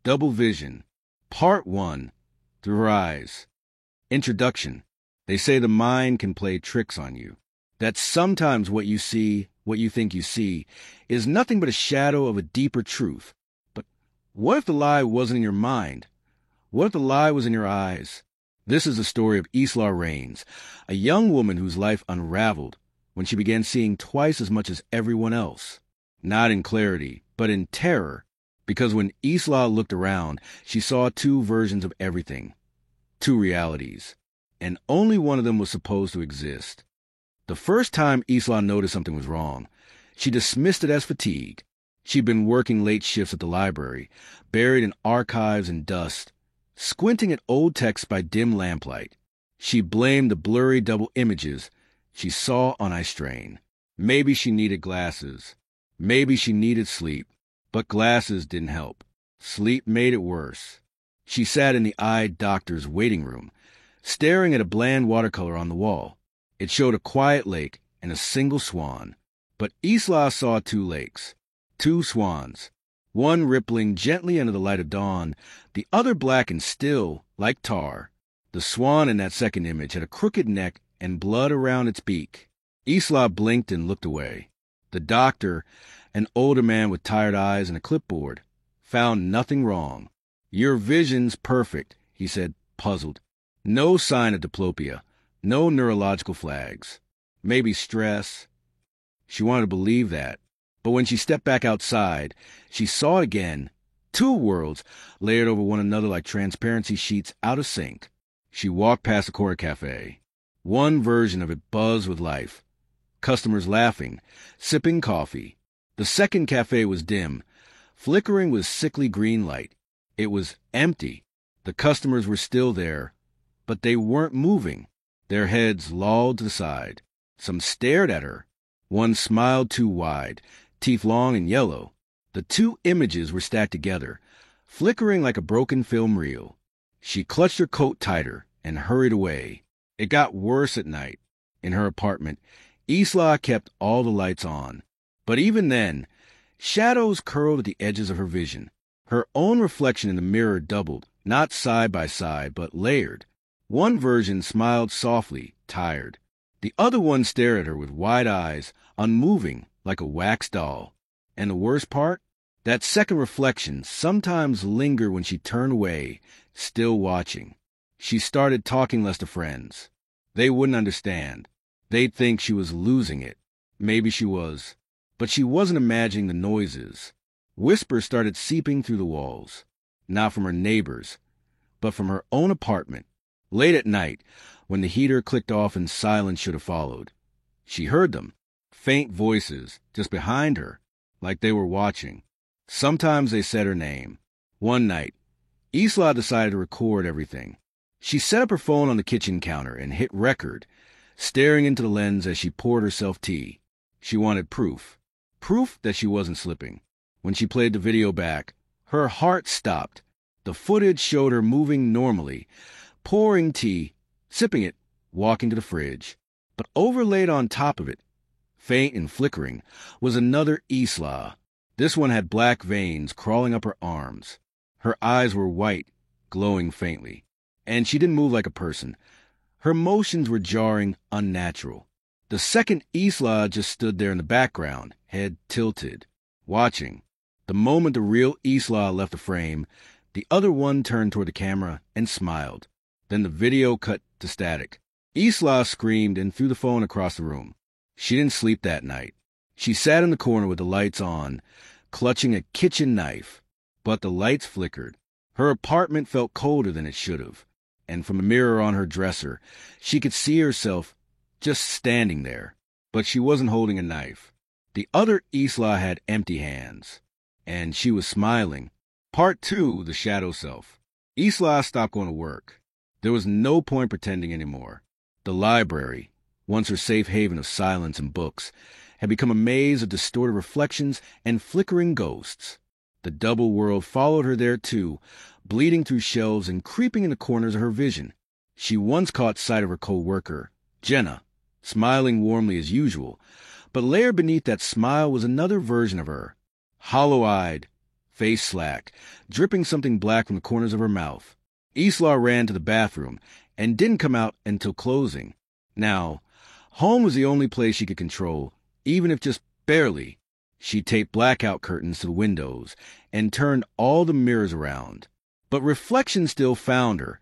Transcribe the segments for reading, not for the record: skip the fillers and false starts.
Double Vision, Part 1, Through Her Eyes. Introduction. They say the mind can play tricks on you. That sometimes what you see, what you think you see, is nothing but a shadow of a deeper truth. But what if the lie wasn't in your mind? What if the lie was in your eyes? This is the story of Isla Rains, a young woman whose life unraveled when she began seeing twice as much as everyone else. Not in clarity, but in terror. Because when Isla looked around, she saw two versions of everything, two realities, and only one of them was supposed to exist. The first time Isla noticed something was wrong, she dismissed it as fatigue. She'd been working late shifts at the library, buried in archives and dust, squinting at old texts by dim lamplight. She blamed the blurry double images she saw on eye strain. Maybe she needed glasses. Maybe she needed sleep. But glasses didn't help. Sleep made it worse. She sat in the eye doctor's waiting room, staring at a bland watercolor on the wall. It showed a quiet lake and a single swan. But Isla saw two lakes, two swans, one rippling gently under the light of dawn, the other black and still, like tar. The swan in that second image had a crooked neck and blood around its beak. Isla blinked and looked away. The doctor, an older man with tired eyes and a clipboard, found nothing wrong. "Your vision's perfect," he said, puzzled. "No sign of diplopia, no neurological flags. Maybe stress." She wanted to believe that. But when she stepped back outside, she saw it again. Two worlds layered over one another like transparency sheets out of sync. She walked past the corner cafe. One version of it buzzed with life. Customers laughing, sipping coffee. The second cafe was dim, flickering with sickly green light. It was empty. The customers were still there, but they weren't moving. Their heads lolled to the side. Some stared at her. One smiled too wide, teeth long and yellow. The two images were stacked together, flickering like a broken film reel. She clutched her coat tighter and hurried away. It got worse at night. In her apartment, Isla kept all the lights on. But even then, shadows curled at the edges of her vision. Her own reflection in the mirror doubled, not side by side, but layered. One version smiled softly, tired. The other one stared at her with wide eyes, unmoving, like a wax doll. And the worst part? That second reflection sometimes lingered when she turned away, still watching. She started talking less to friends. They wouldn't understand. They'd think she was losing it. Maybe she was. But she wasn't imagining the noises. Whispers started seeping through the walls. Not from her neighbors, but from her own apartment. Late at night, when the heater clicked off and silence should have followed. She heard them. Faint voices, just behind her, like they were watching. Sometimes they said her name. One night, Isla decided to record everything. She set up her phone on the kitchen counter and hit record, staring into the lens as she poured herself tea. She wanted proof. Proof that she wasn't slipping. When she played the video back, her heart stopped. The footage showed her moving normally, pouring tea, sipping it, walking to the fridge. But overlaid on top of it, faint and flickering, was another Isla. This one had black veins crawling up her arms. Her eyes were white, glowing faintly. And she didn't move like a person. Her motions were jarring, unnatural. The second Isla just stood there in the background, head tilted, watching. The moment the real Isla left the frame, the other one turned toward the camera and smiled. Then the video cut to static. Isla screamed and threw the phone across the room. She didn't sleep that night. She sat in the corner with the lights on, clutching a kitchen knife. But the lights flickered. Her apartment felt colder than it should have. And from a mirror on her dresser, she could see herself just standing there. But she wasn't holding a knife. The other Isla had empty hands. And she was smiling. Part 2, the shadow self. Isla stopped going to work. There was no point pretending anymore. The library, once her safe haven of silence and books, had become a maze of distorted reflections and flickering ghosts. The double world followed her there too, bleeding through shelves and creeping into corners of her vision. She once caught sight of her co-worker, Jenna, smiling warmly as usual, but layered beneath that smile was another version of her, hollow-eyed, face slack, dripping something black from the corners of her mouth. Isla ran to the bathroom and didn't come out until closing. Now, home was the only place she could control, even if just barely. She taped blackout curtains to the windows and turned all the mirrors around. But reflection still found her,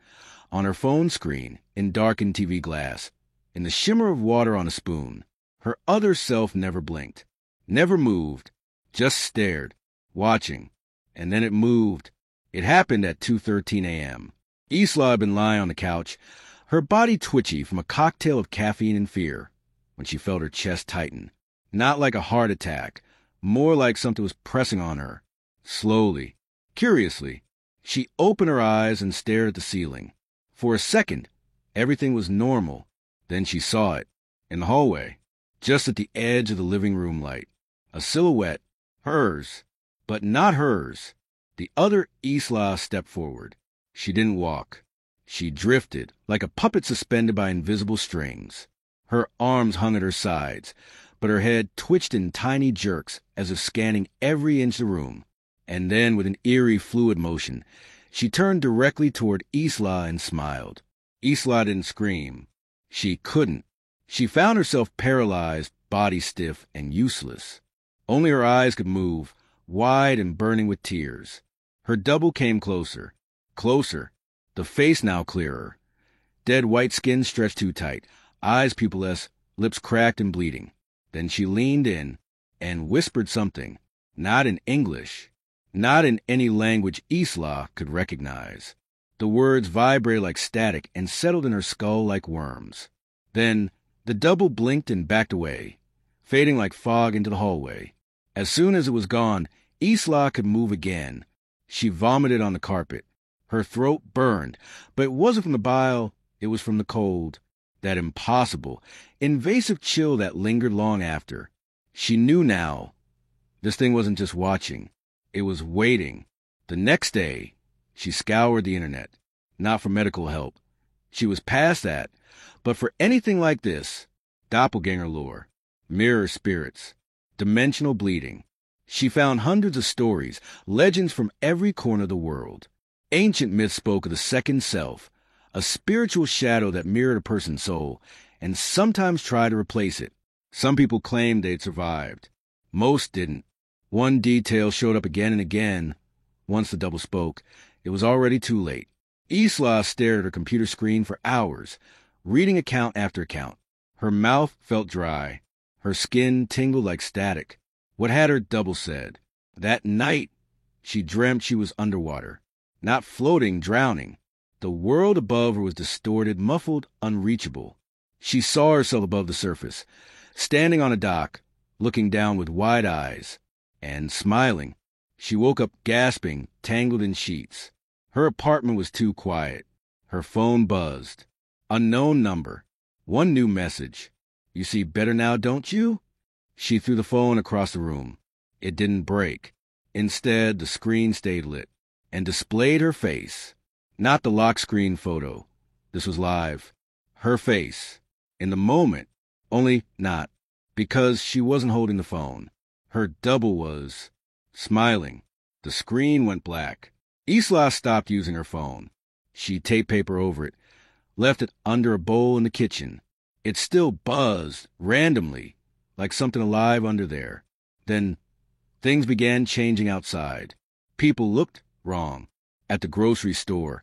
on her phone screen, in darkened TV glass, in the shimmer of water on a spoon. Her other self never blinked, never moved, just stared, watching. And then it moved. It happened at 2:13 a.m. Isla had been lying on the couch, her body twitchy from a cocktail of caffeine and fear, when she felt her chest tighten. Not like a heart attack, more like something was pressing on her. Slowly, curiously, she opened her eyes and stared at the ceiling. For a second, everything was normal. Then she saw it, in the hallway, just at the edge of the living room light. A silhouette, hers, but not hers. The other Isla stepped forward. She didn't walk. She drifted, like a puppet suspended by invisible strings. Her arms hung at her sides, but her head twitched in tiny jerks as if scanning every inch of the room. And then, with an eerie, fluid motion, she turned directly toward Isla and smiled. Isla didn't scream. She couldn't. She found herself paralyzed, body stiff, and useless. Only her eyes could move, wide and burning with tears. Her double came closer. Closer. The face now clearer. Dead white skin stretched too tight, eyes pupilless, lips cracked and bleeding. Then she leaned in and whispered something, not in English, not in any language Isla could recognize. The words vibrated like static and settled in her skull like worms. Then the double blinked and backed away, fading like fog into the hallway. As soon as it was gone, Isla could move again. She vomited on the carpet. Her throat burned, but it wasn't from the bile, it was from the cold. That impossible, invasive chill that lingered long after. She knew now. This thing wasn't just watching. It was waiting. The next day, she scoured the internet. Not for medical help. She was past that. But for anything like this, doppelganger lore, mirror spirits, dimensional bleeding. She found hundreds of stories, legends from every corner of the world. Ancient myths spoke of the second self, a spiritual shadow that mirrored a person's soul, and sometimes tried to replace it. Some people claimed they'd survived. Most didn't. One detail showed up again and again. Once the double spoke, it was already too late. Isla stared at her computer screen for hours, reading account after account. Her mouth felt dry. Her skin tingled like static. What had her double said? That night, she dreamt she was underwater. Not floating, drowning. The world above her was distorted, muffled, unreachable. She saw herself above the surface, standing on a dock, looking down with wide eyes, and smiling. She woke up gasping, tangled in sheets. Her apartment was too quiet. Her phone buzzed. Unknown number. One new message. You see better now, don't you? She threw the phone across the room. It didn't break. Instead, the screen stayed lit and displayed her face. Not the lock screen photo. This was live. Her face. In the moment. Only not. Because she wasn't holding the phone. Her double was smiling. The screen went black. Isla stopped using her phone. She taped paper over it, left it under a bowl in the kitchen. It still buzzed, randomly, like something alive under there. Then things began changing outside. People looked wrong. At the grocery store,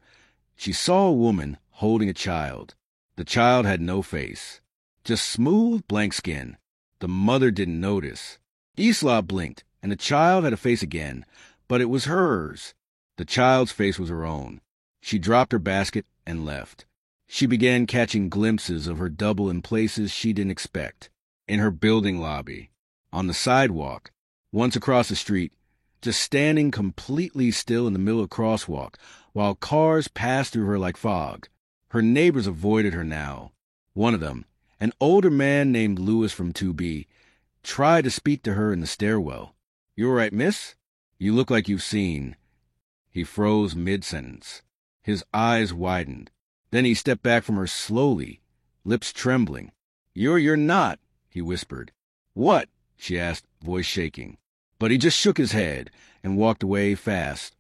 she saw a woman holding a child. The child had no face, just smooth, blank skin. The mother didn't notice. Isla blinked, and the child had a face again, but it was hers. The child's face was her own. She dropped her basket and left. She began catching glimpses of her double in places she didn't expect. In her building lobby, on the sidewalk, once across the street, just standing completely still in the middle of the crosswalk, while cars passed through her like fog. Her neighbors avoided her now. One of them, an older man named Lewis from 2B, tried to speak to her in the stairwell. "You all right, miss? You look like you've seen." He froze mid-sentence. His eyes widened. Then he stepped back from her slowly, lips trembling. You're not," he whispered. "What?" she asked, voice shaking. But he just shook his head, and walked away fast,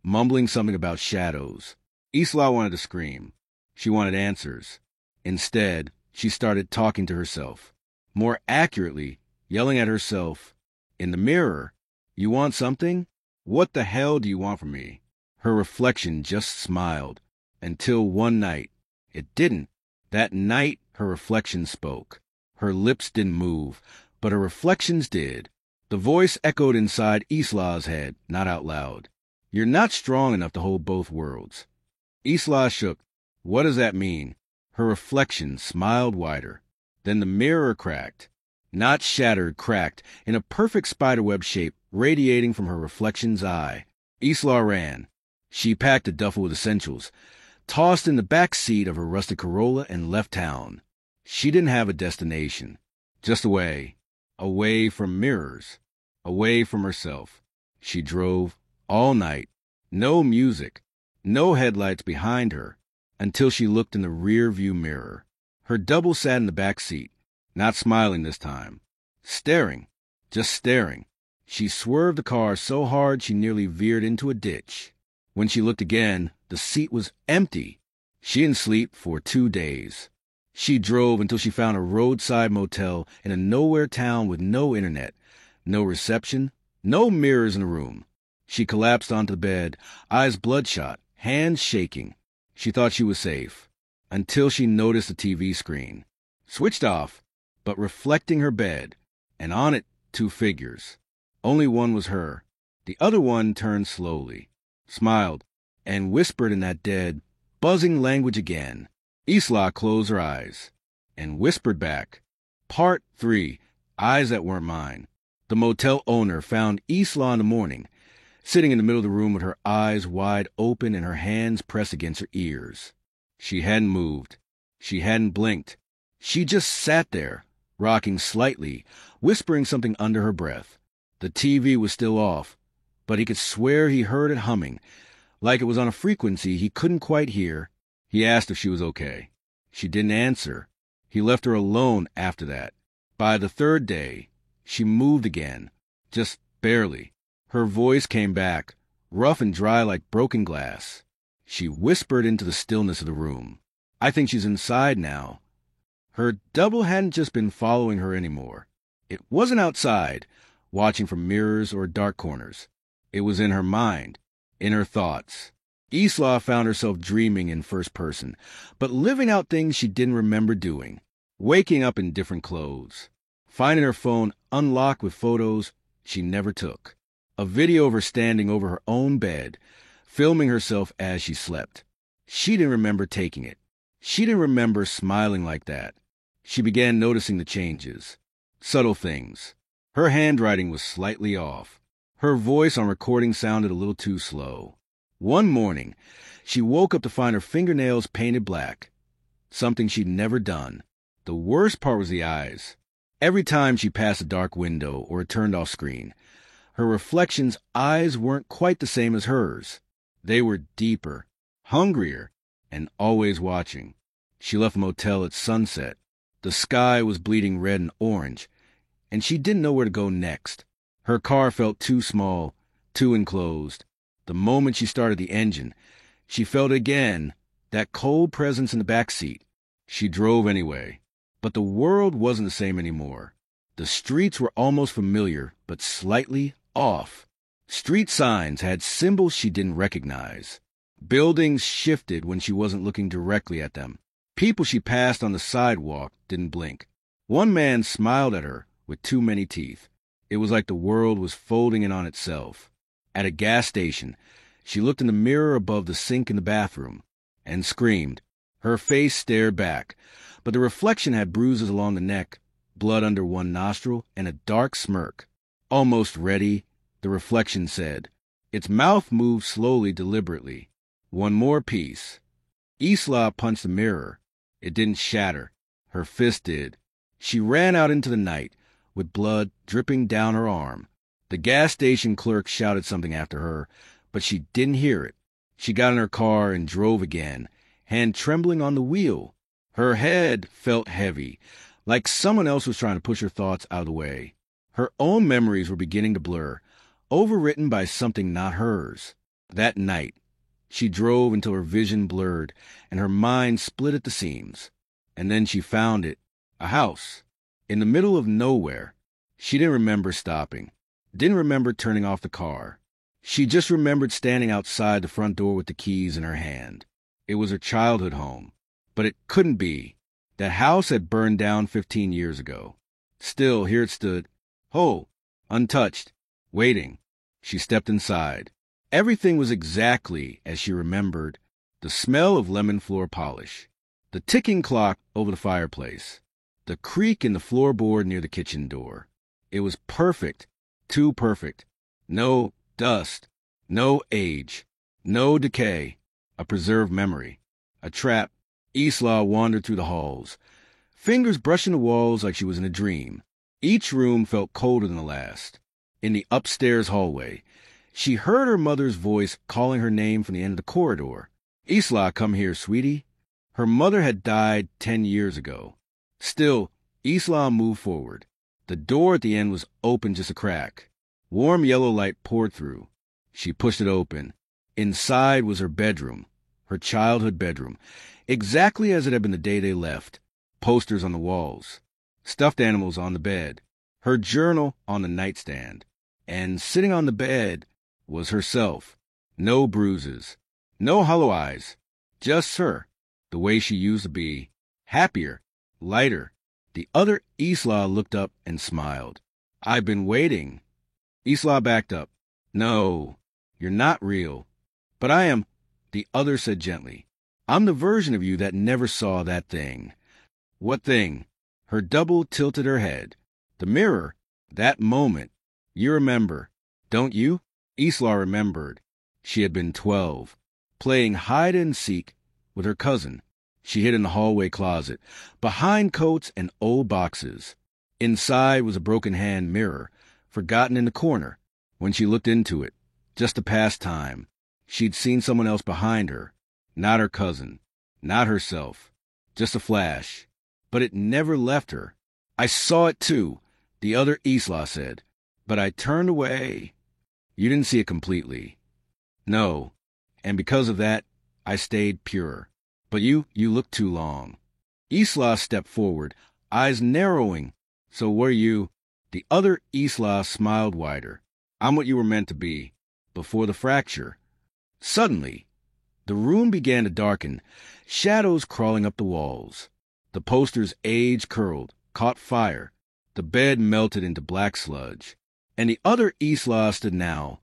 mumbling something about shadows. Isla wanted to scream. She wanted answers. Instead, she started talking to herself. More accurately, yelling at herself, "In the mirror, you want something? What the hell do you want from me?" Her reflection just smiled. Until one night. It didn't. That night, her reflection spoke. Her lips didn't move, but her reflections did. The voice echoed inside Isla's head, not out loud. "You're not strong enough to hold both worlds." Isla shook. "What does that mean?" Her reflection smiled wider. Then the mirror cracked. Not shattered, cracked, in a perfect spiderweb shape radiating from her reflection's eye. Isla ran. She packed a duffel with essentials, tossed in the back seat of her rusted Corolla, and left town. She didn't have a destination. Just away. Away from mirrors. Away from herself. She drove all night. No music. No headlights behind her. Until she looked in the rear-view mirror. Her double sat in the back seat. Not smiling this time. Staring. Just staring. She swerved the car so hard she nearly veered into a ditch. When she looked again, the seat was empty. She didn't sleep for 2 days. She drove until she found a roadside motel in a nowhere town with no internet, no reception, no mirrors in the room. She collapsed onto the bed, eyes bloodshot, hands shaking. She thought she was safe, until she noticed the TV screen. Switched off, but reflecting her bed, and on it 2 figures. Only one was her. The other one turned slowly, smiled, and whispered in that dead, buzzing language again. Isla closed her eyes and whispered back. Part 3. Eyes That Weren't Mine. The motel owner found Isla in the morning, sitting in the middle of the room with her eyes wide open and her hands pressed against her ears. She hadn't moved. She hadn't blinked. She just sat there, rocking slightly, whispering something under her breath. The TV was still off, but he could swear he heard it humming, like it was on a frequency he couldn't quite hear. He asked if she was okay. She didn't answer. He left her alone after that. By the 3rd day, she moved again, just barely. Her voice came back, rough and dry like broken glass. She whispered into the stillness of the room. "I think she's inside now." Her double hadn't just been following her anymore. It wasn't outside, watching from mirrors or dark corners. It was in her mind, in her thoughts. Isla found herself dreaming in first person, but living out things she didn't remember doing. Waking up in different clothes. Finding her phone unlocked with photos she never took. A video of her standing over her own bed, filming herself as she slept. She didn't remember taking it. She didn't remember smiling like that. She began noticing the changes. Subtle things. Her handwriting was slightly off. Her voice on recording sounded a little too slow. One morning, she woke up to find her fingernails painted black. Something she'd never done. The worst part was the eyes. Every time she passed a dark window or a turned-off screen, her reflection's eyes weren't quite the same as hers. They were deeper, hungrier, and always watching. She left the motel at sunset. The sky was bleeding red and orange, and she didn't know where to go next. Her car felt too small, too enclosed. The moment she started the engine, she felt again that cold presence in the back seat. She drove anyway. But the world wasn't the same anymore. The streets were almost familiar, but slightly off. Street signs had symbols she didn't recognize. Buildings shifted when she wasn't looking directly at them. People she passed on the sidewalk didn't blink. One man smiled at her with too many teeth. It was like the world was folding in on itself. At a gas station, she looked in the mirror above the sink in the bathroom and screamed. Her face stared back, but the reflection had bruises along the neck, blood under one nostril, and a dark smirk. Almost ready, the reflection said. Its mouth moved slowly, deliberately. One more piece. Isla punched the mirror. It didn't shatter. Her fist did. She ran out into the night, with blood dripping down her arm. The gas station clerk shouted something after her, but she didn't hear it. She got in her car and drove again, hand trembling on the wheel. Her head felt heavy, like someone else was trying to push her thoughts out of the way. Her own memories were beginning to blur, overwritten by something not hers. That night, she drove until her vision blurred and her mind split at the seams. And then she found it, a house, in the middle of nowhere. She didn't remember stopping, didn't remember turning off the car. She just remembered standing outside the front door with the keys in her hand. It was her childhood home, but it couldn't be. That house had burned down 15 years ago. Still, here it stood, whole, untouched, waiting. She stepped inside. Everything was exactly as she remembered. The smell of lemon floor polish, the ticking clock over the fireplace, the creak in the floorboard near the kitchen door. It was perfect, too perfect. No dust, no age, no decay. A preserved memory, a trap. Isla wandered through the halls, fingers brushing the walls like she was in a dream. Each room felt colder than the last. In the upstairs hallway, she heard her mother's voice calling her name from the end of the corridor. Isla, come here, sweetie. Her mother had died 10 years ago. Still, Isla moved forward. The door at the end was open just a crack. Warm yellow light poured through. She pushed it open. Inside was her bedroom, her childhood bedroom, exactly as it had been the day they left. Posters on the walls, stuffed animals on the bed, her journal on the nightstand. And sitting on the bed was herself. No bruises, no hollow eyes, just her, the way she used to be, happier, lighter. The other Isla looked up and smiled. I've been waiting. Isla backed up. No, you're not real. But I am, the other said gently. I'm the version of you that never saw that thing. What thing? Her double tilted her head. The mirror, that moment. You remember, don't you? Isla remembered. She had been 12, playing hide and seek with her cousin. She hid in the hallway closet, behind coats and old boxes. Inside was a broken hand mirror, forgotten in the corner. When she looked into it, just to pass time, she'd seen someone else behind her. Not her cousin, not herself, just a flash. But it never left her. I saw it too, the other Isla said, but I turned away. You didn't see it completely. No, and because of that, I stayed pure. But you looked too long. Isla stepped forward, eyes narrowing. So were you? The other Isla smiled wider. I'm what you were meant to be, before the fracture. Suddenly, the room began to darken, shadows crawling up the walls. The poster's age curled, caught fire. The bed melted into black sludge. And the other Isla stood now,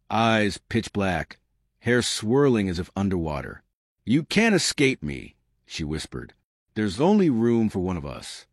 eyes pitch black, hair swirling as if underwater. You can't escape me, she whispered. There's only room for one of us.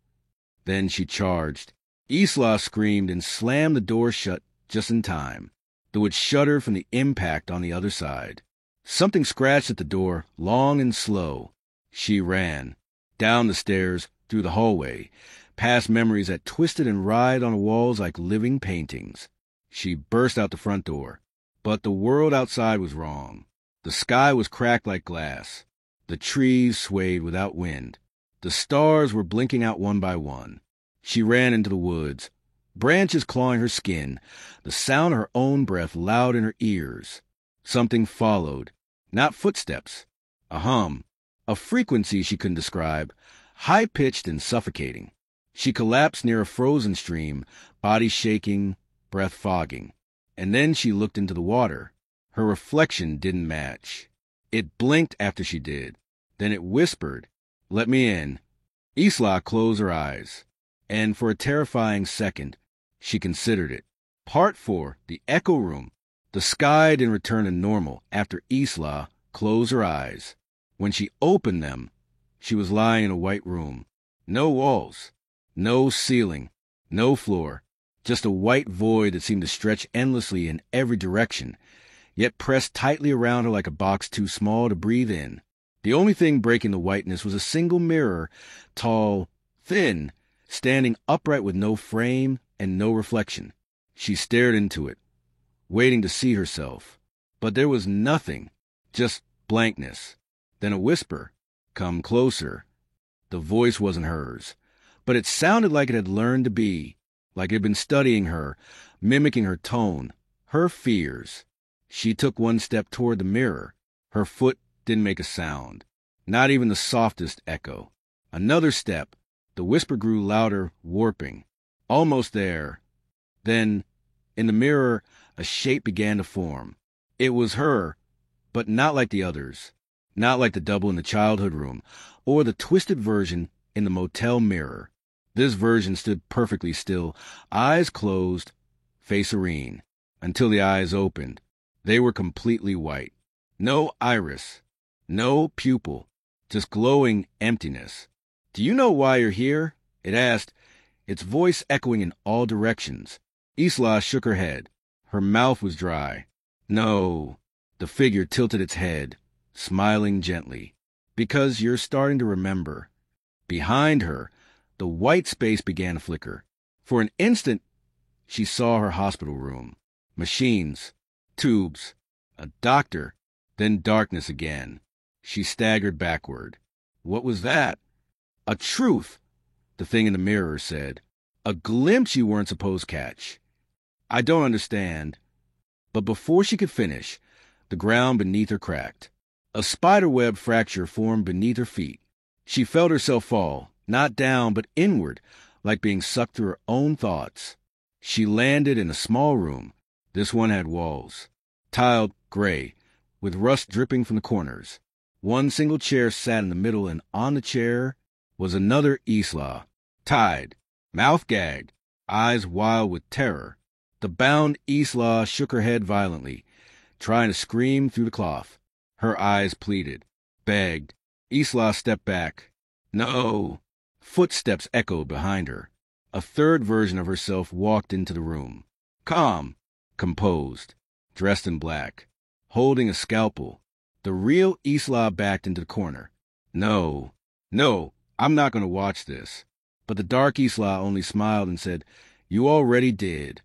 Then she charged. Isla screamed and slammed the door shut just in time, though it shuddered from the impact on the other side. Something scratched at the door, long and slow. She ran, down the stairs, through the hallway, past memories that twisted and writhed on the walls like living paintings. She burst out the front door. But the world outside was wrong. The sky was cracked like glass. The trees swayed without wind. The stars were blinking out one by one. She ran into the woods, branches clawing her skin, the sound of her own breath loud in her ears. Something followed, not footsteps, a hum, a frequency she couldn't describe, high-pitched and suffocating. She collapsed near a frozen stream, body shaking, breath fogging. And then she looked into the water. Her reflection didn't match. It blinked after she did. Then it whispered, "Let me in." Isla closed her eyes, and for a terrifying second, she considered it. Part 4, the Echo Room. The sky didn't return to normal after Isla closed her eyes. When she opened them, she was lying in a white room. No walls, no ceiling, no floor, just a white void that seemed to stretch endlessly in every direction, yet pressed tightly around her like a box too small to breathe in. The only thing breaking the whiteness was a single mirror, tall, thin, standing upright with no frame and no reflection. She stared into it, waiting to see herself. But there was nothing, just blankness. Then a whisper, "Come closer." The voice wasn't hers, but it sounded like it had learned to be, like it had been studying her, mimicking her tone, her fears. She took one step toward the mirror. Her foot didn't make a sound, not even the softest echo. Another step. The whisper grew louder, warping. Almost there. Then, in the mirror, a shape began to form. It was her, but not like the others. Not like the double in the childhood room, or the twisted version in the motel mirror. This version stood perfectly still, eyes closed, face serene, until the eyes opened. They were completely white. No iris, no pupil, just glowing emptiness. "Do you know why you're here?" it asked, its voice echoing in all directions. Isla shook her head. Her mouth was dry. "No." The figure tilted its head, smiling gently. "Because you're starting to remember." Behind her, the white space began to flicker. For an instant, she saw her hospital room. Machines, tubes, a doctor, then darkness again. She staggered backward. What was that? A truth, the thing in the mirror said. A glimpse you weren't supposed to catch. "I don't understand." But before she could finish, the ground beneath her cracked. A spiderweb fracture formed beneath her feet. She felt herself fall, not down, but inward, like being sucked through her own thoughts. She landed in a small room. This one had walls, tiled gray, with rust dripping from the corners. One single chair sat in the middle, and on the chair was another Isla, tied, mouth gagged, eyes wild with terror. The bound Isla shook her head violently, trying to scream through the cloth. Her eyes pleaded, begged. Isla stepped back. "No." Footsteps echoed behind her. A third version of herself walked into the room. Calm, composed, dressed in black, holding a scalpel. The real Isla backed into the corner. No, I'm not going to watch this." But the dark Isla only smiled and said, "You already did."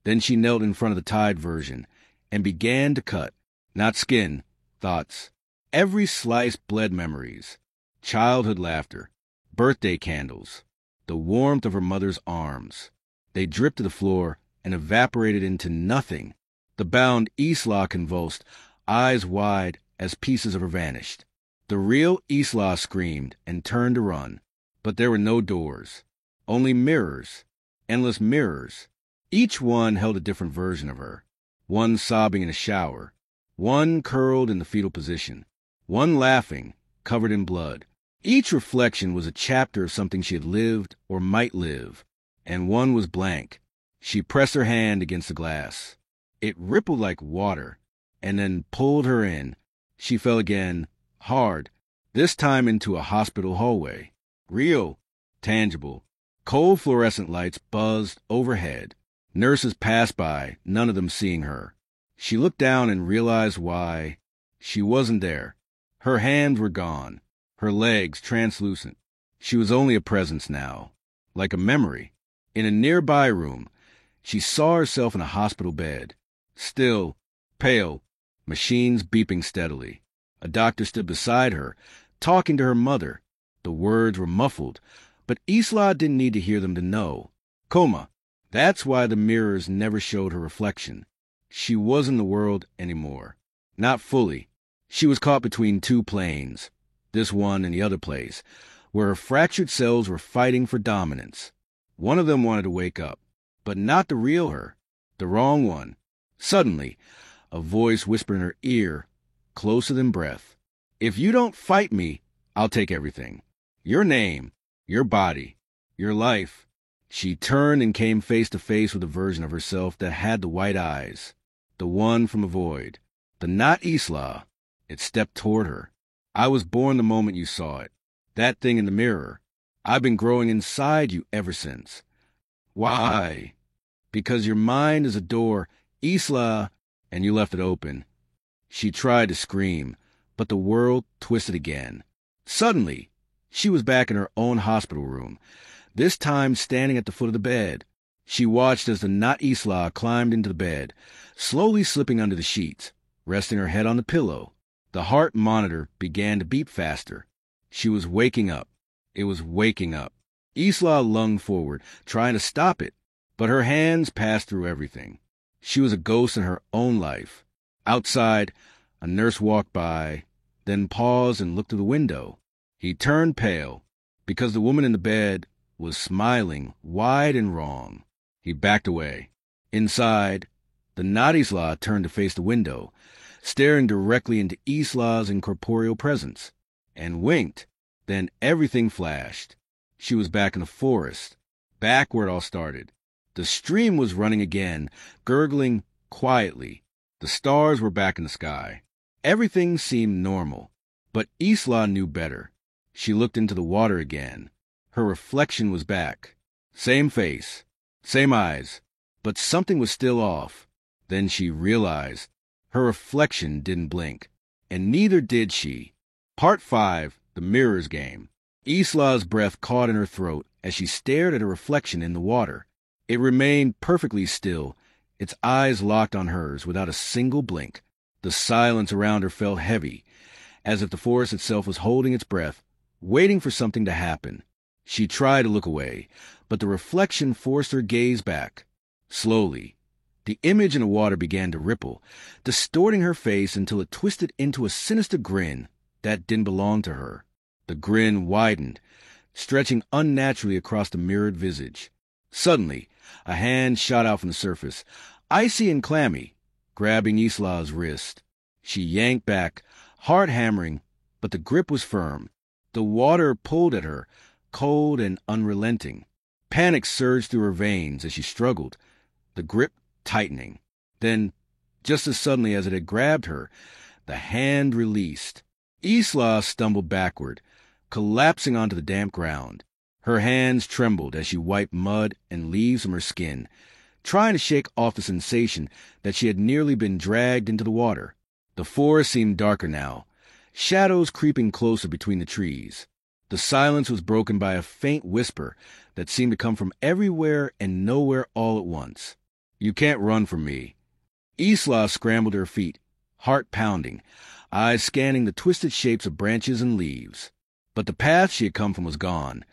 Then she knelt in front of the tied version and began to cut. Not skin, thoughts. Every slice bled memories. Childhood laughter. Birthday candles. The warmth of her mother's arms. They dripped to the floor and evaporated into nothing. The bound Isla convulsed, eyes wide as pieces of her vanished. The real Isla screamed and turned to run. But there were no doors. Only mirrors. Endless mirrors. Each one held a different version of her. One sobbing in a shower. One curled in the fetal position. One laughing, covered in blood. Each reflection was a chapter of something she had lived or might live. And one was blank. She pressed her hand against the glass. It rippled like water, and then pulled her in. She fell again, hard, this time into a hospital hallway. Real, tangible. Cold fluorescent lights buzzed overhead. Nurses passed by, none of them seeing her. She looked down and realized why. She wasn't there. Her hands were gone, her legs translucent. She was only a presence now, like a memory. In a nearby room, she saw herself in a hospital bed. Still, pale, machines beeping steadily. A doctor stood beside her, talking to her mother. The words were muffled, but Isla didn't need to hear them to know. Coma. That's why the mirrors never showed her reflection. She wasn't the world anymore. Not fully. She was caught between two planes, this one and the other place, where her fractured cells were fighting for dominance. One of them wanted to wake up, but not the real her, the wrong one. Suddenly, a voice whispered in her ear, closer than breath. "If you don't fight me, I'll take everything. Your name, your body, your life." She turned and came face to face with a version of herself that had the white eyes, the one from a void, the not Isla. It stepped toward her. "I was born the moment you saw it. That thing in the mirror. I've been growing inside you ever since." "Why?" "Because your mind is a door, Isla, and you left it open." She tried to scream, but the world twisted again. Suddenly, she was back in her own hospital room, this time standing at the foot of the bed. She watched as the not Isla climbed into the bed, slowly slipping under the sheets, resting her head on the pillow. The heart monitor began to beat faster. She was waking up. It was waking up. Isla lunged forward, trying to stop it, but her hands passed through everything. She was a ghost in her own life. Outside, a nurse walked by, then paused and looked through the window. He turned pale, because the woman in the bed was smiling wide and wrong. He backed away. Inside, the Nadisla turned to face the window, staring directly into Isla's incorporeal presence, and winked. Then everything flashed. She was back in the forest, back where it all started. The stream was running again, gurgling quietly. The stars were back in the sky. Everything seemed normal, but Isla knew better. She looked into the water again. Her reflection was back. Same face, same eyes, but something was still off. Then she realized her reflection didn't blink, and neither did she. Part 5, The Mirror's Game. Isla's breath caught in her throat as she stared at her reflection in the water. It remained perfectly still, its eyes locked on hers without a single blink. The silence around her felt heavy, as if the forest itself was holding its breath, waiting for something to happen. She tried to look away, but the reflection forced her gaze back. Slowly, the image in the water began to ripple, distorting her face until it twisted into a sinister grin that didn't belong to her. The grin widened, stretching unnaturally across the mirrored visage. Suddenly, a hand shot out from the surface, icy and clammy, grabbing Isla's wrist. She yanked back, heart hammering, but the grip was firm. The water pulled at her, cold and unrelenting. Panic surged through her veins as she struggled, the grip tightening. Then, just as suddenly as it had grabbed her, the hand released. Isla stumbled backward, collapsing onto the damp ground. Her hands trembled as she wiped mud and leaves from her skin, trying to shake off the sensation that she had nearly been dragged into the water. The forest seemed darker now, shadows creeping closer between the trees. The silence was broken by a faint whisper that seemed to come from everywhere and nowhere all at once. "You can't run from me." Isla scrambled to her feet, heart pounding, eyes scanning the twisted shapes of branches and leaves. But the path she had come from was gone,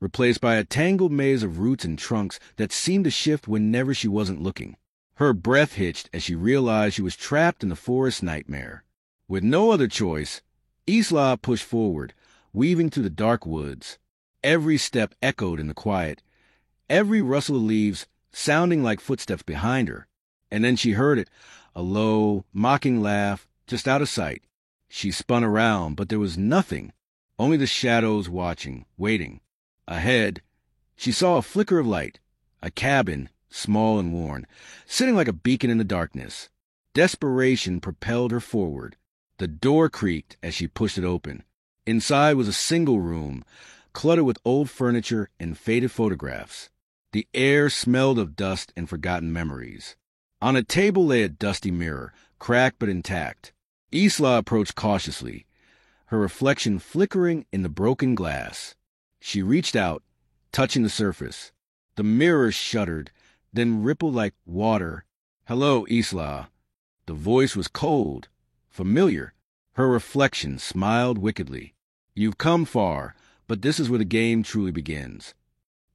replaced by a tangled maze of roots and trunks that seemed to shift whenever she wasn't looking. Her breath hitched as she realized she was trapped in the forest nightmare. With no other choice, Isla pushed forward, weaving through the dark woods. Every step echoed in the quiet, every rustle of leaves sounding like footsteps behind her. And then she heard it, a low, mocking laugh just out of sight. She spun around, but there was nothing, only the shadows watching, waiting. Ahead, she saw a flicker of light, a cabin, small and worn, sitting like a beacon in the darkness. Desperation propelled her forward. The door creaked as she pushed it open. Inside was a single room, cluttered with old furniture and faded photographs. The air smelled of dust and forgotten memories. On a table lay a dusty mirror, cracked but intact. Isla approached cautiously, her reflection flickering in the broken glass. She reached out, touching the surface. The mirror shuddered, then rippled like water. "Hello, Isla." The voice was cold, familiar. Her reflection smiled wickedly. "You've come far, but this is where the game truly begins."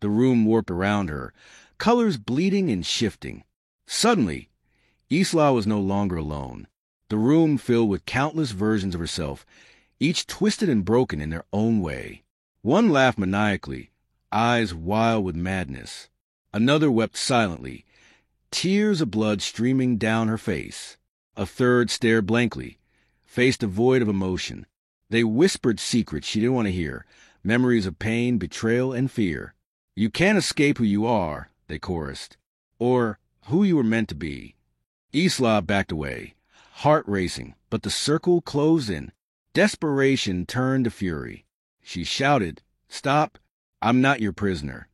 The room warped around her, colors bleeding and shifting. Suddenly, Isla was no longer alone. The room filled with countless versions of herself, each twisted and broken in their own way. One laughed maniacally, eyes wild with madness. Another wept silently, tears of blood streaming down her face. A third stared blankly, face devoid of emotion. They whispered secrets she didn't want to hear, memories of pain, betrayal, and fear. "You can't escape who you are," they chorused, "or who you were meant to be." Isla backed away, heart racing, but the circle closed in. Desperation turned to fury. She shouted, "Stop! I'm not your prisoner."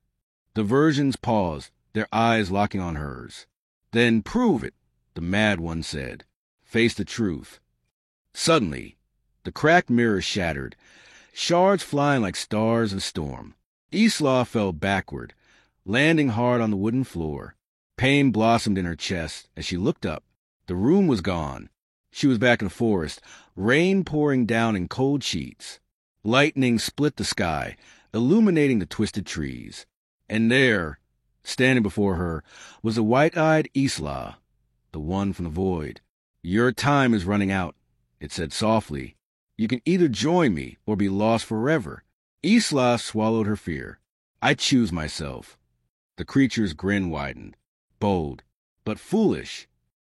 The versions paused, their eyes locking on hers. "Then prove it," the mad one said. "Face the truth." Suddenly, the cracked mirror shattered, shards flying like stars of storm. Isla fell backward, landing hard on the wooden floor. Pain blossomed in her chest as she looked up. The room was gone. She was back in the forest, rain pouring down in cold sheets. Lightning split the sky, illuminating the twisted trees. And there, standing before her, was the white-eyed Isla, the one from the void. Your time is running out, it said softly. You can either join me or be lost forever. Isla swallowed her fear. I choose myself. The creature's grin widened, bold, but foolish.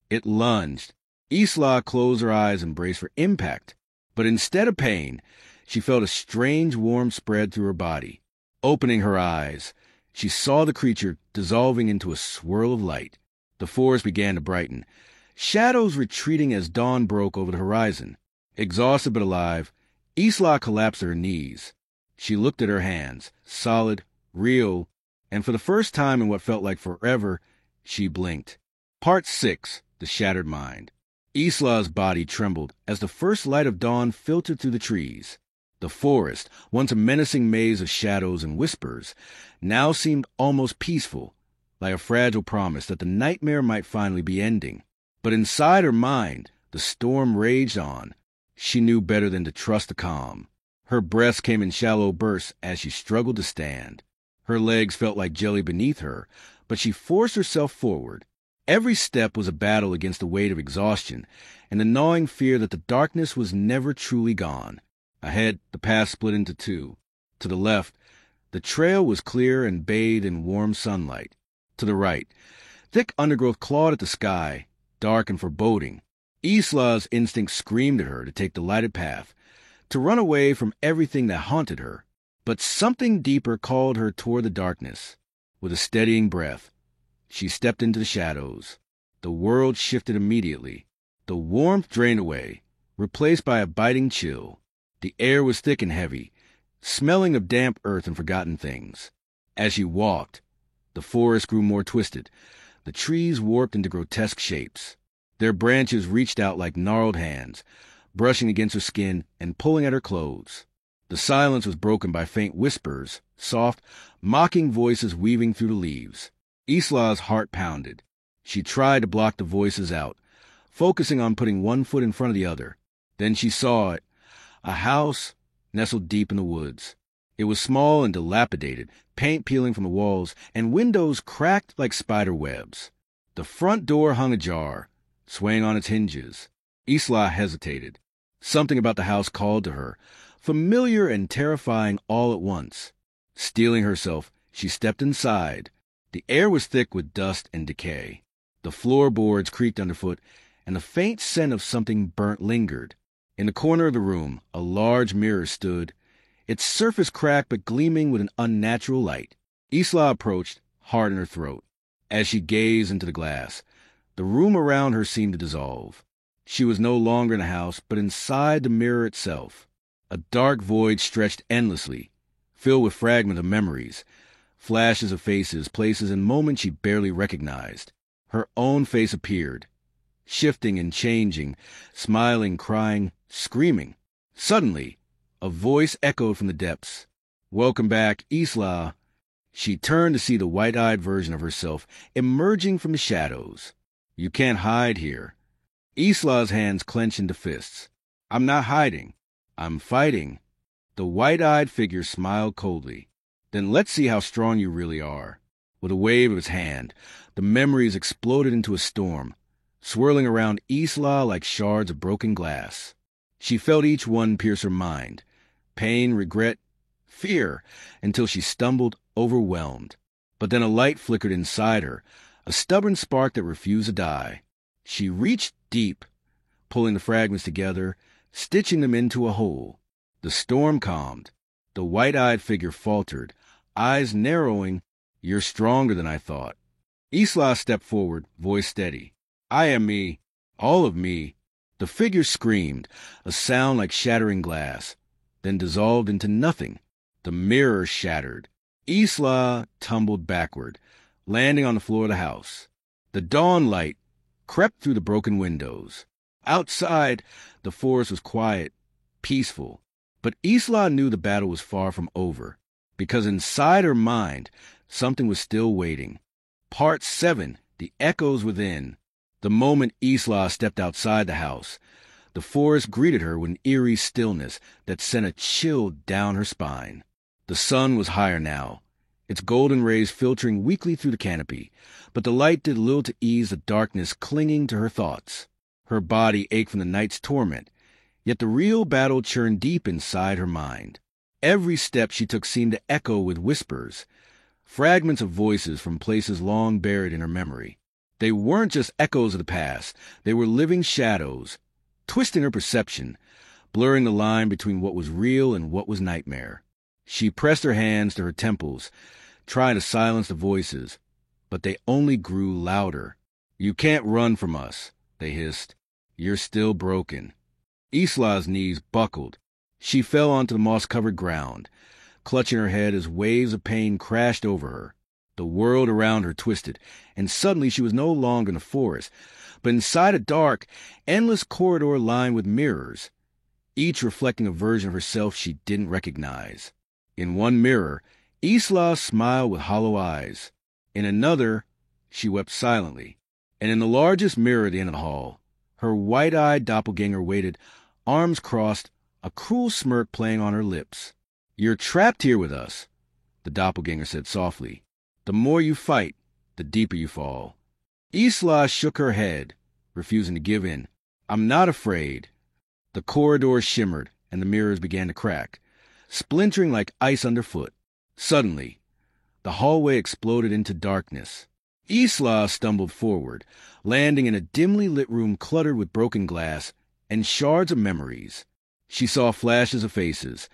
It lunged. Isla closed her eyes and braced for impact. But instead of pain, she felt a strange warmth spread through her body. Opening her eyes, she saw the creature dissolving into a swirl of light. The forest began to brighten, shadows retreating as dawn broke over the horizon. Exhausted but alive, Isla collapsed to her knees. She looked at her hands, solid, real, and for the first time in what felt like forever, she blinked. Part 6. The Shattered Mind. Isla's body trembled as the first light of dawn filtered through the trees. The forest, once a menacing maze of shadows and whispers, now seemed almost peaceful, like a fragile promise that the nightmare might finally be ending. But inside her mind, the storm raged on. She knew better than to trust the calm. Her breaths came in shallow bursts as she struggled to stand. Her legs felt like jelly beneath her, but she forced herself forward. Every step was a battle against the weight of exhaustion and the gnawing fear that the darkness was never truly gone. Ahead, the path split into two. To the left, the trail was clear and bathed in warm sunlight. To the right, thick undergrowth clawed at the sky, dark and foreboding. Isla's instinct screamed at her to take the lighted path, to run away from everything that haunted her. But something deeper called her toward the darkness. With a steadying breath, she stepped into the shadows. The world shifted immediately. The warmth drained away, replaced by a biting chill. The air was thick and heavy, smelling of damp earth and forgotten things. As she walked, the forest grew more twisted. The trees warped into grotesque shapes. Their branches reached out like gnarled hands, brushing against her skin and pulling at her clothes. The silence was broken by faint whispers, soft, mocking voices weaving through the leaves. Isla's heart pounded. She tried to block the voices out, focusing on putting one foot in front of the other. Then she saw it. A house nestled deep in the woods. It was small and dilapidated, paint peeling from the walls, and windows cracked like spider webs. The front door hung ajar, swaying on its hinges. Isla hesitated. Something about the house called to her, familiar and terrifying all at once. Steeling herself, she stepped inside. The air was thick with dust and decay. The floorboards creaked underfoot, and the faint scent of something burnt lingered. In the corner of the room, a large mirror stood, its surface cracked but gleaming with an unnatural light. Isla approached, heart in her throat. As she gazed into the glass, the room around her seemed to dissolve. She was no longer in a house, but inside the mirror itself. A dark void stretched endlessly, filled with fragments of memories, flashes of faces, places, and moments she barely recognized. Her own face appeared, shifting and changing, smiling, crying, screaming. Suddenly, a voice echoed from the depths. "Welcome back, Isla." She turned to see the white-eyed version of herself emerging from the shadows. "You can't hide here." Isla's hands clenched into fists. "I'm not hiding. I'm fighting." The white-eyed figure smiled coldly. "Then let's see how strong you really are." With a wave of his hand, the memories exploded into a storm, swirling around Isla like shards of broken glass. She felt each one pierce her mind. Pain, regret, fear, until she stumbled, overwhelmed. But then a light flickered inside her, a stubborn spark that refused to die. She reached deep, pulling the fragments together, stitching them into a whole. The storm calmed. The white-eyed figure faltered, eyes narrowing. "You're stronger than I thought." Isla stepped forward, voice steady. "I am me, all of me." The figure screamed, a sound like shattering glass, then dissolved into nothing. The mirror shattered. Isla tumbled backward, landing on the floor of the house. The dawn light crept through the broken windows. Outside, the forest was quiet, peaceful. But Isla knew the battle was far from over, because inside her mind, something was still waiting. Part 7. The Echoes Within. The moment Isla stepped outside the house, the forest greeted her with an eerie stillness that sent a chill down her spine. The sun was higher now, its golden rays filtering weakly through the canopy, but the light did little to ease the darkness clinging to her thoughts. Her body ached from the night's torment, yet the real battle churned deep inside her mind. Every step she took seemed to echo with whispers, fragments of voices from places long buried in her memory. They weren't just echoes of the past, they were living shadows, twisting her perception, blurring the line between what was real and what was nightmare. She pressed her hands to her temples, trying to silence the voices, but they only grew louder. "You can't run from us," they hissed. "You're still broken." Isla's knees buckled. She fell onto the moss-covered ground, clutching her head as waves of pain crashed over her. The world around her twisted, and suddenly she was no longer in the forest, but inside a dark, endless corridor lined with mirrors, each reflecting a version of herself she didn't recognize. In one mirror, Isla smiled with hollow eyes. In another, she wept silently. And in the largest mirror at the end of the hall, her white-eyed doppelganger waited, arms crossed, a cruel smirk playing on her lips. "You're trapped here with us," the doppelganger said softly. "The more you fight, the deeper you fall." Isla shook her head, refusing to give in. "I'm not afraid." The corridor shimmered, and the mirrors began to crack, splintering like ice underfoot. Suddenly, the hallway exploded into darkness. Isla stumbled forward, landing in a dimly lit room cluttered with broken glass and shards of memories. She saw flashes of faces,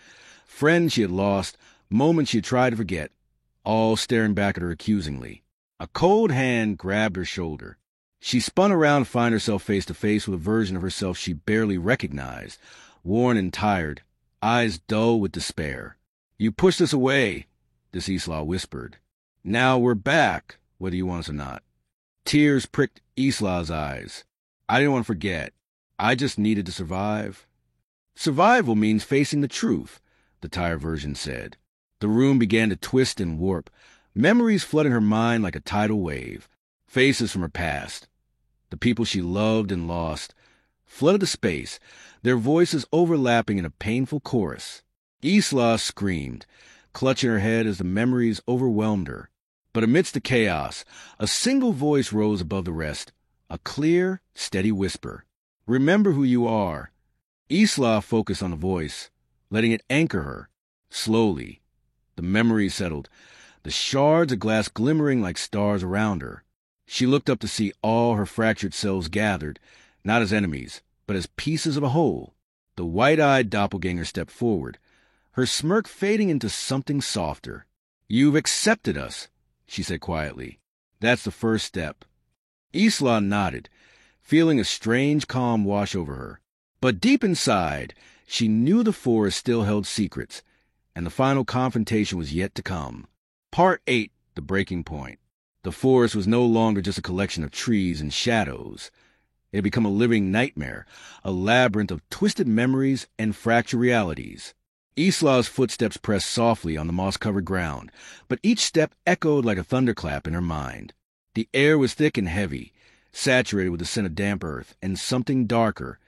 friends she had lost, moments she had tried to forget, all staring back at her accusingly. A cold hand grabbed her shoulder. She spun around to find herself face to face with a version of herself she barely recognized, worn and tired, eyes dull with despair. "You pushed us away," this Isla whispered. "Now we're back, whether you want us or not." Tears pricked Isla's eyes. "I didn't want to forget. I just needed to survive." "Survival means facing the truth," the tired version said. The room began to twist and warp. Memories flooded her mind like a tidal wave. Faces from her past, the people she loved and lost, flooded the space, their voices overlapping in a painful chorus. Isla screamed, clutching her head as the memories overwhelmed her. But amidst the chaos, a single voice rose above the rest, a clear, steady whisper. "Remember who you are." Isla focused on the voice, letting it anchor her. Slowly, the memories settled, the shards of glass glimmering like stars around her. She looked up to see all her fractured selves gathered, not as enemies, but as pieces of a whole. The white-eyed doppelganger stepped forward, her smirk fading into something softer. "You've accepted us," she said quietly. "That's the first step." Isla nodded, feeling a strange calm wash over her. But deep inside, she knew the forest still held secrets, and the final confrontation was yet to come. Part 8, The Breaking Point. The forest was no longer just a collection of trees and shadows. It had become a living nightmare, a labyrinth of twisted memories and fractured realities. Isla's footsteps pressed softly on the moss-covered ground, but each step echoed like a thunderclap in her mind. The air was thick and heavy, saturated with the scent of damp earth, and something darker,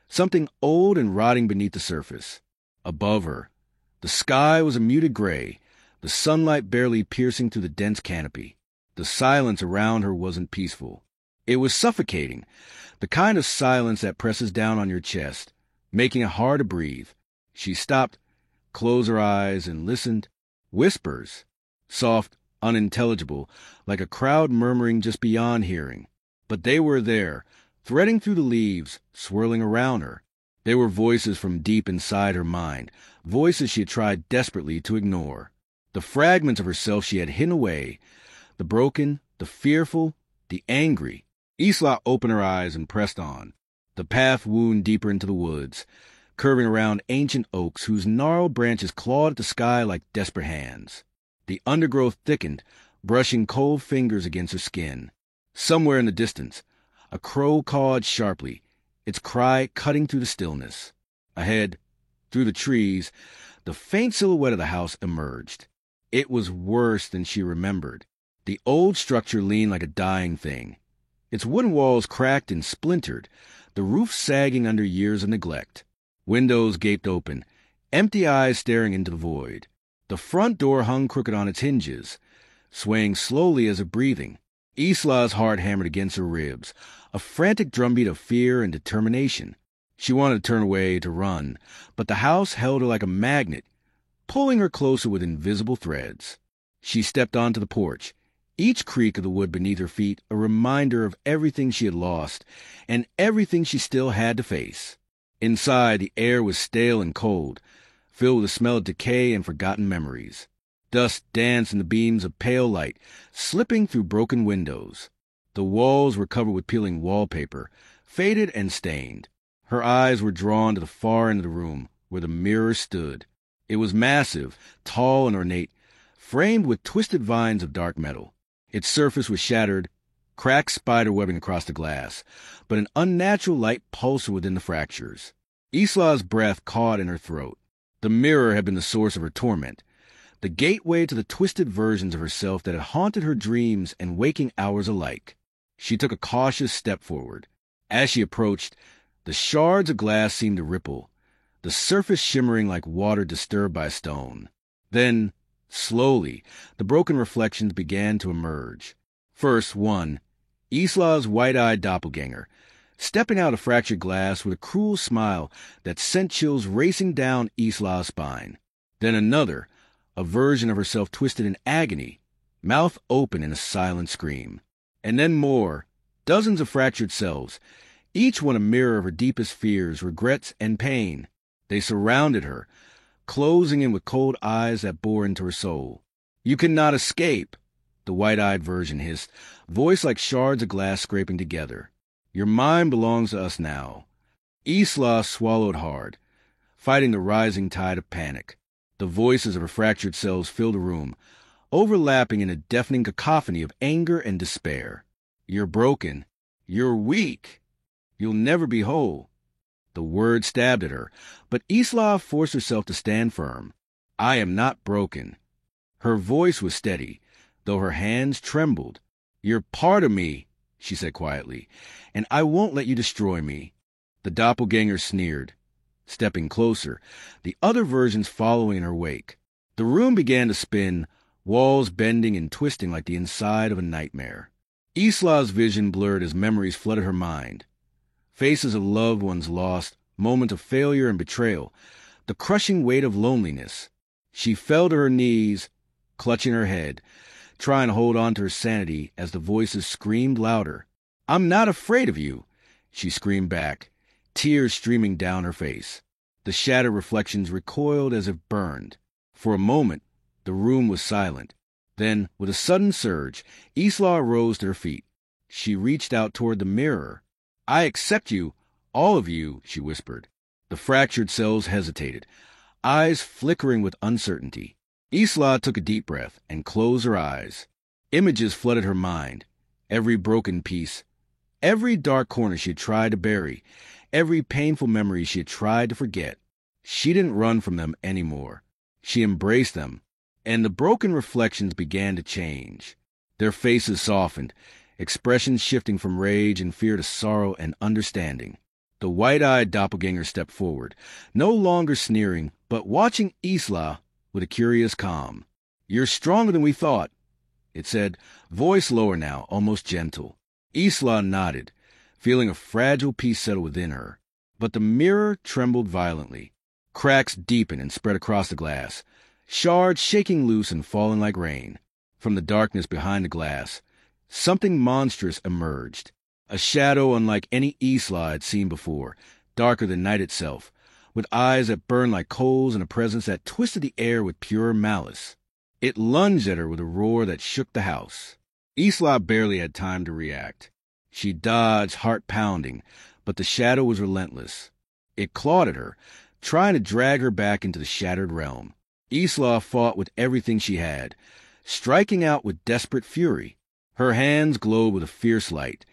something old and rotting beneath the surface. Above her, the sky was a muted gray, the sunlight barely piercing through the dense canopy. The silence around her wasn't peaceful. It was suffocating, the kind of silence that presses down on your chest, making it hard to breathe. She stopped, closed her eyes, and listened. Whispers, soft, unintelligible, like a crowd murmuring just beyond hearing. But they were there, threading through the leaves, swirling around her. They were voices from deep inside her mind, voices she had tried desperately to ignore. The fragments of herself she had hidden away, the broken, the fearful, the angry. Isla opened her eyes and pressed on. The path wound deeper into the woods, curving around ancient oaks whose gnarled branches clawed at the sky like desperate hands. The undergrowth thickened, brushing cold fingers against her skin. Somewhere in the distance, a crow cawed sharply, its cry cutting through the stillness. Ahead, through the trees, the faint silhouette of the house emerged. It was worse than she remembered. The old structure leaned like a dying thing, its wooden walls cracked and splintered, the roof sagging under years of neglect. Windows gaped open, empty eyes staring into the void. The front door hung crooked on its hinges, swaying slowly as if breathing. Isla's heart hammered against her ribs, a frantic drumbeat of fear and determination. She wanted to turn away, to run, but the house held her like a magnet, pulling her closer with invisible threads. She stepped onto the porch, each creak of the wood beneath her feet a reminder of everything she had lost and everything she still had to face. Inside, the air was stale and cold, filled with the smell of decay and forgotten memories. Dust danced in the beams of pale light, slipping through broken windows. The walls were covered with peeling wallpaper, faded and stained. Her eyes were drawn to the far end of the room, where the mirror stood. It was massive, tall and ornate, framed with twisted vines of dark metal. Its surface was shattered, cracks spider-webbing across the glass, but an unnatural light pulsed within the fractures. Isla's breath caught in her throat. The mirror had been the source of her torment, the gateway to the twisted versions of herself that had haunted her dreams and waking hours alike. She took a cautious step forward. As she approached, the shards of glass seemed to ripple, the surface shimmering like water disturbed by a stone. Then, slowly, the broken reflections began to emerge. First, one, Isla's white-eyed doppelganger, stepping out of fractured glass with a cruel smile that sent chills racing down Isla's spine. Then another, a version of herself twisted in agony, mouth open in a silent scream. And then more, dozens of fractured selves, each one a mirror of her deepest fears, regrets, and pain. They surrounded her, closing in with cold eyes that bore into her soul. "You cannot escape," the white-eyed version hissed, voice like shards of glass scraping together. "Your mind belongs to us now." Isla swallowed hard, fighting the rising tide of panic. The voices of her fractured selves filled the room, overlapping in a deafening cacophony of anger and despair. "You're broken. You're weak. You'll never be whole." The word stabbed at her, but Isla forced herself to stand firm. "I am not broken." Her voice was steady, though her hands trembled. "You're part of me," she said quietly, "and I won't let you destroy me." The doppelganger sneered, stepping closer, the other versions following in her wake. The room began to spin, walls bending and twisting like the inside of a nightmare. Isla's vision blurred as memories flooded her mind. Faces of loved ones lost, moments of failure and betrayal, the crushing weight of loneliness. She fell to her knees, clutching her head, trying to hold on to her sanity as the voices screamed louder. "I'm not afraid of you," she screamed back, tears streaming down her face. The shattered reflections recoiled as if burned. For a moment, the room was silent. Then, with a sudden surge, Isla rose to her feet. She reached out toward the mirror. "I accept you, all of you," she whispered. The fractured selves hesitated, eyes flickering with uncertainty. Isla took a deep breath and closed her eyes. Images flooded her mind, every broken piece, every dark corner she had tried to bury, every painful memory she had tried to forget. She didn't run from them anymore. She embraced them, and the broken reflections began to change. Their faces softened, expressions shifting from rage and fear to sorrow and understanding. The white-eyed doppelganger stepped forward, no longer sneering, but watching Isla with a curious calm. "You're stronger than we thought," it said, voice lower now, almost gentle. Isla nodded, feeling a fragile peace settle within her. But the mirror trembled violently. Cracks deepened and spread across the glass, shards shaking loose and falling like rain. From the darkness behind the glass, something monstrous emerged. A shadow unlike any Isla had seen before, darker than night itself, with eyes that burned like coals and a presence that twisted the air with pure malice. It lunged at her with a roar that shook the house. Isla barely had time to react. She dodged, heart pounding, but the shadow was relentless. It clawed at her, trying to drag her back into the shattered realm. Isla fought with everything she had, striking out with desperate fury. Her hands glowed with a fierce light,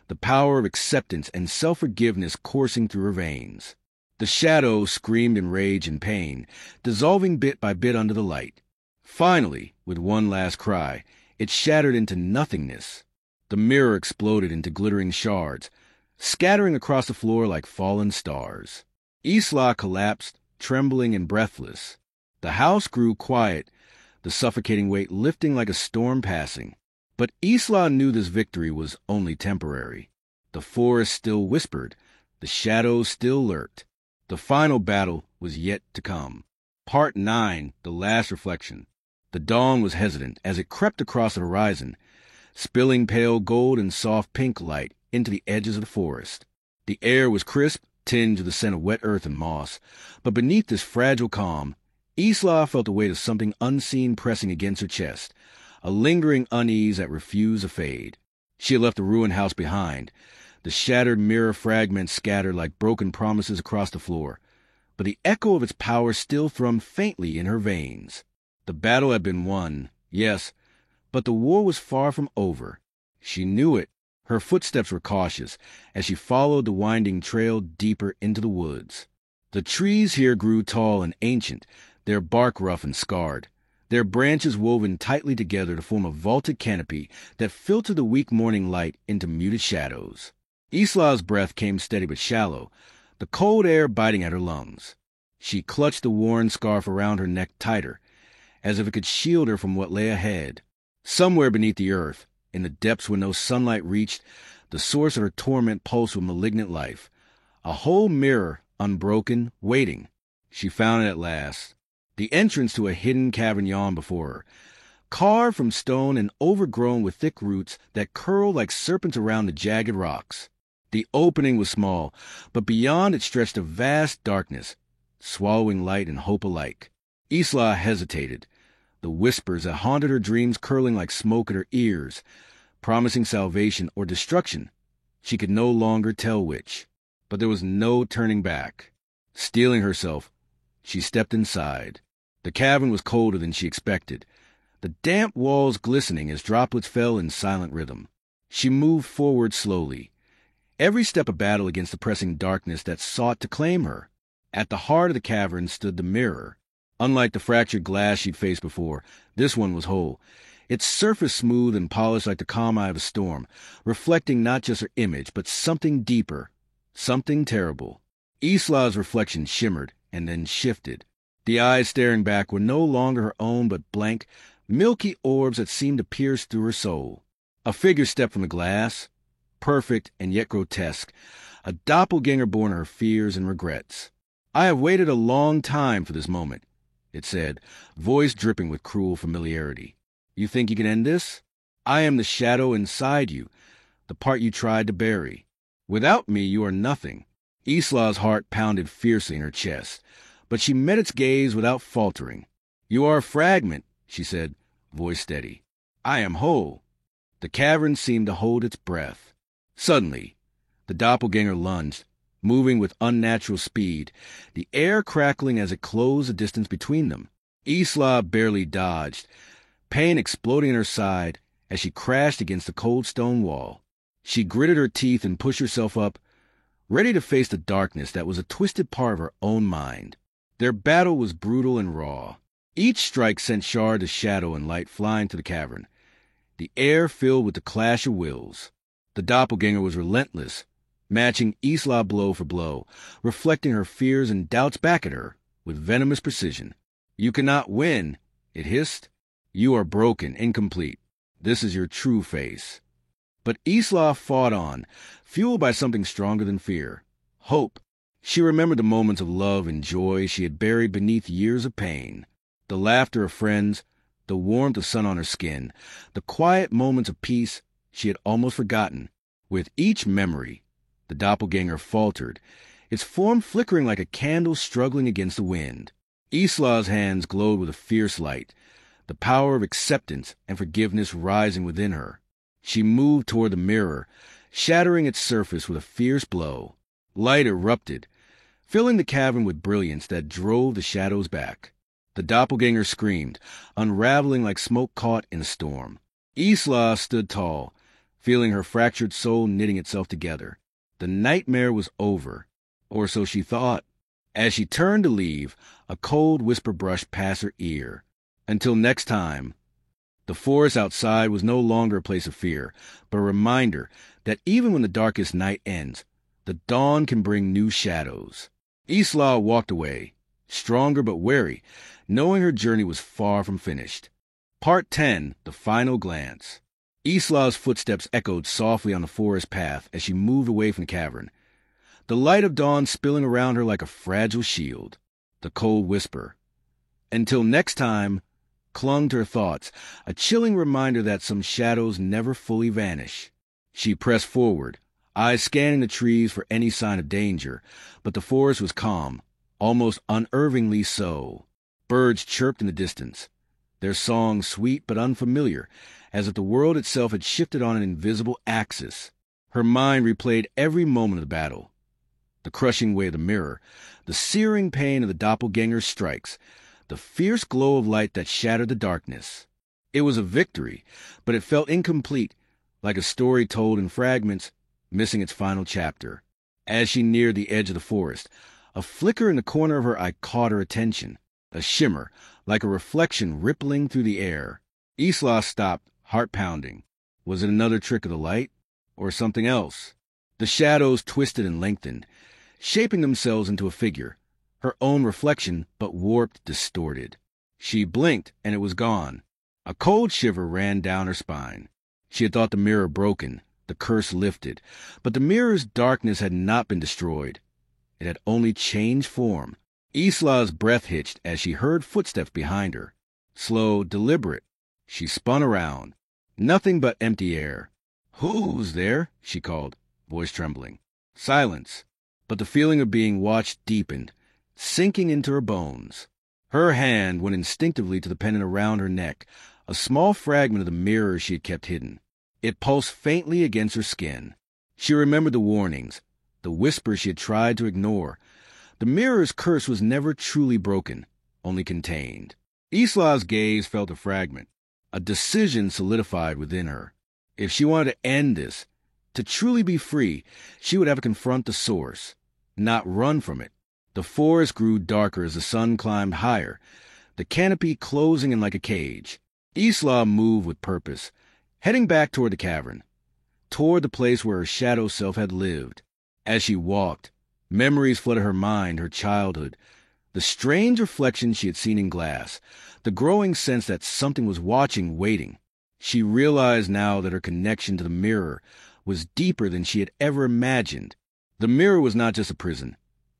the power of acceptance and self-forgiveness coursing through her veins. The shadow screamed in rage and pain, dissolving bit by bit under the light. Finally, with one last cry, it shattered into nothingness. The mirror exploded into glittering shards, scattering across the floor like fallen stars. Isla collapsed, trembling and breathless. The house grew quiet, the suffocating weight lifting like a storm passing. But Isla knew this victory was only temporary. The forest still whispered, the shadows still lurked. The final battle was yet to come. Part 9, The Last Reflection. The dawn was hesitant as it crept across the horizon, spilling pale gold and soft pink light into the edges of the forest. The air was crisp, tinged with the scent of wet earth and moss, but beneath this fragile calm, Isla felt the weight of something unseen pressing against her chest, a lingering unease that refused to fade. She had left the ruined house behind, the shattered mirror fragments scattered like broken promises across the floor, but the echo of its power still thrummed faintly in her veins. The battle had been won, yes, but the war was far from over. She knew it. Her footsteps were cautious as she followed the winding trail deeper into the woods. The trees here grew tall and ancient, their bark rough and scarred, their branches woven tightly together to form a vaulted canopy that filtered the weak morning light into muted shadows. Isla's breath came steady but shallow, the cold air biting at her lungs. She clutched the worn scarf around her neck tighter, as if it could shield her from what lay ahead. Somewhere beneath the earth, in the depths where no sunlight reached, the source of her torment pulsed with malignant life. A whole mirror, unbroken, waiting. She found it at last. The entrance to a hidden cavern yawned before her, carved from stone and overgrown with thick roots that curled like serpents around the jagged rocks. The opening was small, but beyond it stretched a vast darkness, swallowing light and hope alike. Isla hesitated, the whispers that haunted her dreams curling like smoke at her ears, promising salvation or destruction. She could no longer tell which, but there was no turning back. Steeling herself, she stepped inside. The cavern was colder than she expected, the damp walls glistening as droplets fell in silent rhythm. She moved forward slowly, every step a battle against the pressing darkness that sought to claim her. At the heart of the cavern stood the mirror. Unlike the fractured glass she'd faced before, this one was whole, its surface smooth and polished like the calm eye of a storm, reflecting not just her image, but something deeper, something terrible. Isla's reflection shimmered and then shifted. The eyes staring back were no longer her own, but blank, milky orbs that seemed to pierce through her soul. A figure stepped from the glass, perfect and yet grotesque, a doppelganger born of her fears and regrets. "I have waited a long time for this moment," it said, voice dripping with cruel familiarity. "You think you can end this? I am the shadow inside you, the part you tried to bury. Without me, you are nothing." Isla's heart pounded fiercely in her chest, but she met its gaze without faltering. "You are a fragment," she said, voice steady. "I am whole." The cavern seemed to hold its breath. Suddenly, the doppelganger lunged, moving with unnatural speed, the air crackling as it closed the distance between them. Isla barely dodged, pain exploding in her side as she crashed against the cold stone wall. She gritted her teeth and pushed herself up, ready to face the darkness that was a twisted part of her own mind. Their battle was brutal and raw. Each strike sent shard of shadow and light flying to the cavern, the air filled with the clash of wills. The doppelganger was relentless, matching Isla blow for blow, reflecting her fears and doubts back at her with venomous precision. "You cannot win," it hissed. "You are broken, incomplete. This is your true face." But Isla fought on, fueled by something stronger than fear, hope. She remembered the moments of love and joy she had buried beneath years of pain, the laughter of friends, the warmth of sun on her skin, the quiet moments of peace she had almost forgotten. With each memory, the doppelganger faltered, its form flickering like a candle struggling against the wind. Isla's hands glowed with a fierce light, the power of acceptance and forgiveness rising within her. She moved toward the mirror, shattering its surface with a fierce blow. Light erupted, filling the cavern with brilliance that drove the shadows back. The doppelganger screamed, unraveling like smoke caught in a storm. Isla stood tall, feeling her fractured soul knitting itself together. The nightmare was over, or so she thought. As she turned to leave, a cold whisper brushed past her ear. Until next time. The forest outside was no longer a place of fear, but a reminder that even when the darkest night ends, the dawn can bring new shadows. Isla walked away, stronger but wary, knowing her journey was far from finished. Part 10, The Final Glance. Isla's footsteps echoed softly on the forest path as she moved away from the cavern, the light of dawn spilling around her like a fragile shield. The cold whisper, "Until next time," clung to her thoughts, a chilling reminder that some shadows never fully vanish. She pressed forward, eyes scanning the trees for any sign of danger, but the forest was calm, almost unnervingly so. Birds chirped in the distance, their song sweet but unfamiliar, as if the world itself had shifted on an invisible axis. Her mind replayed every moment of the battle. The crushing weight of the mirror, the searing pain of the doppelganger's strikes, the fierce glow of light that shattered the darkness. It was a victory, but it felt incomplete, like a story told in fragments, missing its final chapter. As she neared the edge of the forest, a flicker in the corner of her eye caught her attention, a shimmer, like a reflection rippling through the air. Isla stopped, heart pounding. Was it another trick of the light, or something else? The shadows twisted and lengthened, shaping themselves into a figure, her own reflection, but warped, distorted. She blinked, and it was gone. A cold shiver ran down her spine. She had thought the mirror broken, the curse lifted, but the mirror's darkness had not been destroyed. It had only changed form. Isla's breath hitched as she heard footsteps behind her. Slow, deliberate. She spun around. Nothing but empty air. "Who's there?" she called, voice trembling. Silence. But the feeling of being watched deepened, sinking into her bones. Her hand went instinctively to the pendant around her neck, a small fragment of the mirror she had kept hidden. It pulsed faintly against her skin. She remembered the warnings, the whispers she had tried to ignore. The mirror's curse was never truly broken, only contained. Isla's gaze felt the fragment. A decision solidified within her. If she wanted to end this, to truly be free, she would have to confront the source, not run from it. The forest grew darker as the sun climbed higher, the canopy closing in like a cage. Isla moved with purpose, heading back toward the cavern, toward the place where her shadow self had lived. As she walked, memories flooded her mind, her childhood, the strange reflection she had seen in glass, the growing sense that something was watching, waiting. She realized now that her connection to the mirror was deeper than she had ever imagined. The mirror was not just a prison.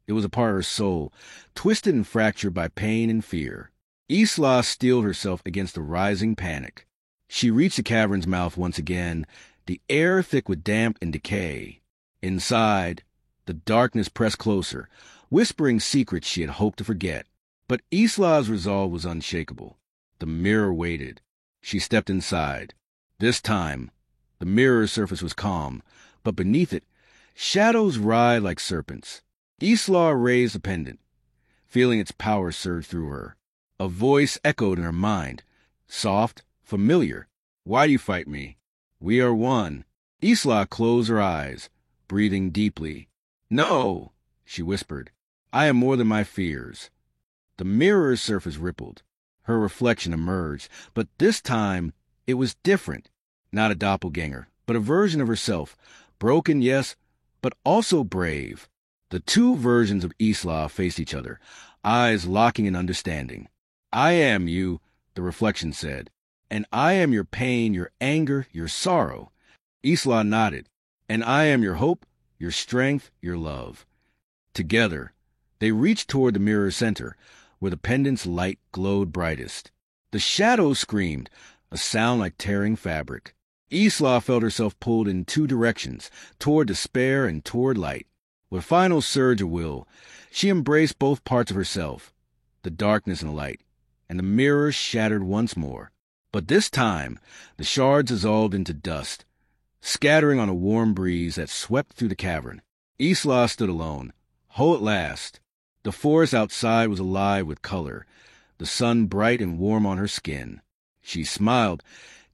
It was a part of her soul, twisted and fractured by pain and fear. Isla steeled herself against the rising panic. She reached the cavern's mouth once again, the air thick with damp and decay. Inside, the darkness pressed closer, whispering secrets she had hoped to forget. But Isla's resolve was unshakable. The mirror waited. She stepped inside. This time, the mirror's surface was calm, but beneath it, shadows writhed like serpents. Isla raised the pendant, feeling its power surge through her. A voice echoed in her mind, soft, familiar. "Why do you fight me? We are one." Isla closed her eyes, breathing deeply. "No," she whispered. "I am more than my fears." The mirror's surface rippled. Her reflection emerged, but this time it was different. Not a doppelganger, but a version of herself, broken, yes, but also brave. The two versions of Isla faced each other, eyes locking in understanding. "I am you," the reflection said, "and I am your pain, your anger, your sorrow." Isla nodded. "And I am your hope, your strength, your love." Together, they reached toward the mirror's center, where the pendant's light glowed brightest. The shadows screamed, a sound like tearing fabric. Isla felt herself pulled in two directions, toward despair and toward light. With a final surge of will, she embraced both parts of herself, the darkness and the light, and the mirror shattered once more. But this time, the shards dissolved into dust, scattering on a warm breeze that swept through the cavern. Isla stood alone, whole at last. The forest outside was alive with color, the sun bright and warm on her skin. She smiled,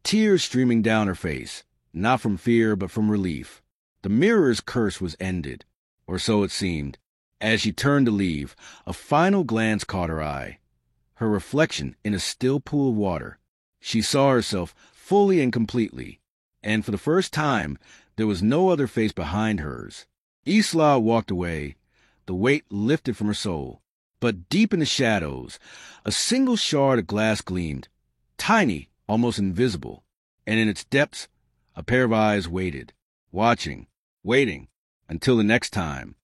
tears streaming down her face, not from fear but from relief. The mirror's curse was ended, or so it seemed. As she turned to leave, a final glance caught her eye. Her reflection in a still pool of water. She saw herself fully and completely, and for the first time there was no other face behind hers. Isla walked away, the weight lifted from her soul. But deep in the shadows, a single shard of glass gleamed, tiny, almost invisible, and in its depths, a pair of eyes waited, watching, waiting, until the next time